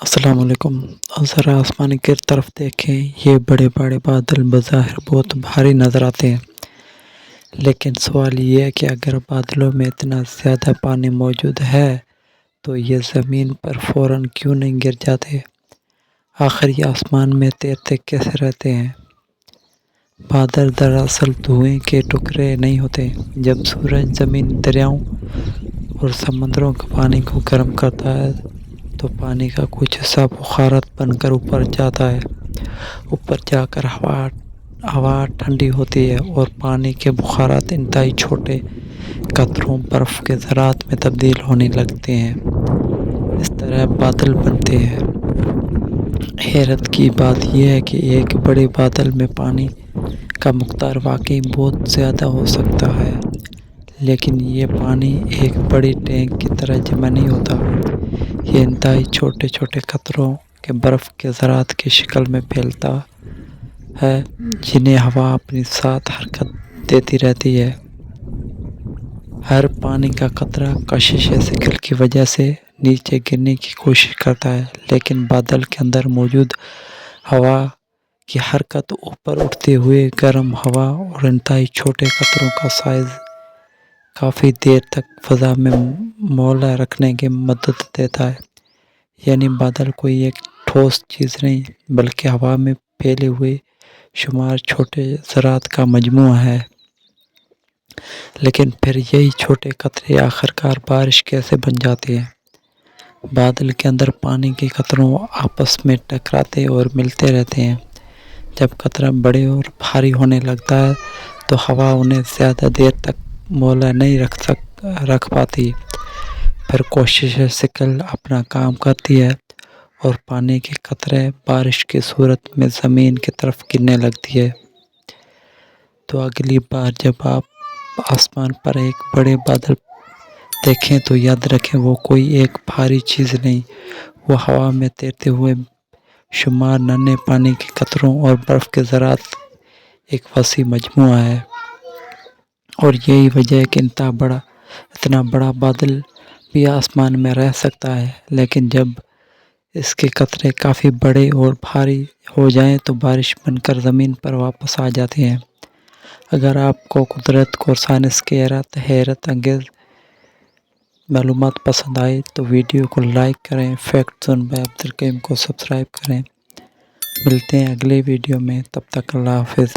السلام علیکم۔ ذرا آسمان کی طرف دیکھیں، یہ بڑے بڑے بادل بظاہر بہت بھاری نظر آتے ہیں، لیکن سوال یہ ہے کہ اگر بادلوں میں اتنا زیادہ پانی موجود ہے تو یہ زمین پر فوراً کیوں نہیں گر جاتے؟ آخر یہ آسمان میں تیرتے کیسے رہتے ہیں؟ بادل دراصل دھوئیں کے ٹکڑے نہیں ہوتے۔ جب سورج زمین، دریاؤں اور سمندروں کے پانی کو گرم کرتا ہے تو پانی کا کچھ حصہ بخارات بن کر اوپر جاتا ہے۔ اوپر جا کر ہوا ٹھنڈی ہوتی ہے اور پانی کے بخارات انتہائی چھوٹے قطروں برف کے ذرات میں تبدیل ہونے لگتے ہیں۔ اس طرح بادل بنتے ہیں۔ حیرت کی بات یہ ہے کہ ایک بڑے بادل میں پانی کا مقدار واقعی بہت زیادہ ہو سکتا ہے، لیکن یہ پانی ایک بڑی ٹینک کی طرح جمع نہیں ہوتا۔ یہ انتہائی چھوٹے چھوٹے قطروں کے برف کے ذرات کی شکل میں پھیلتا ہے، جنہیں ہوا اپنے ساتھ حرکت دیتی رہتی ہے۔ ہر پانی کا قطرہ کشش ثقل کی وجہ سے نیچے گرنے کی کوشش کرتا ہے، لیکن بادل کے اندر موجود ہوا کی حرکت، اوپر اٹھتے ہوئے گرم ہوا اور انتہائی چھوٹے قطروں کا سائز کافی دیر تک فضا میں معلّہ رکھنے کی مدد دیتا ہے۔ یعنی بادل کوئی ایک ٹھوس چیز نہیں، بلکہ ہوا میں پھیلے ہوئے شمار چھوٹے ذرات کا مجموعہ ہے۔ لیکن پھر یہی چھوٹے قطرے آخرکار بارش کیسے بن جاتے ہیں؟ بادل کے اندر پانی کے قطروں آپس میں ٹکراتے اور ملتے رہتے ہیں۔ جب قطرہ بڑے اور بھاری ہونے لگتا ہے تو ہوا انہیں زیادہ دیر تک معلّہ نہیں رکھ پاتی۔ پھر کشش ثقل اپنا کام کرتی ہے اور پانی کے قطرے بارش کی صورت میں زمین کی طرف گرنے لگتی ہے۔ تو اگلی بار جب آپ آسمان پر ایک بڑے بادل دیکھیں تو یاد رکھیں وہ کوئی ایک بھاری چیز نہیں، وہ ہوا میں تیرتے ہوئے شمار ننھے پانی کے قطروں اور برف کے ذرات ایک وسیع مجموعہ ہے۔ اور یہی وجہ ہے کہ اتنا بڑا بادل بھی آسمان میں رہ سکتا ہے، لیکن جب اس کے قطرے کافی بڑے اور بھاری ہو جائیں تو بارش بن کر زمین پر واپس آ جاتے ہیں۔ اگر آپ کو قدرت اور سائنس کی حیرت انگیز معلومات پسند آئے تو ویڈیو کو لائک کریں، فیکٹ زون بائی عبدالکریم کو سبسکرائب کریں۔ ملتے ہیں اگلے ویڈیو میں، تب تک اللہ حافظ۔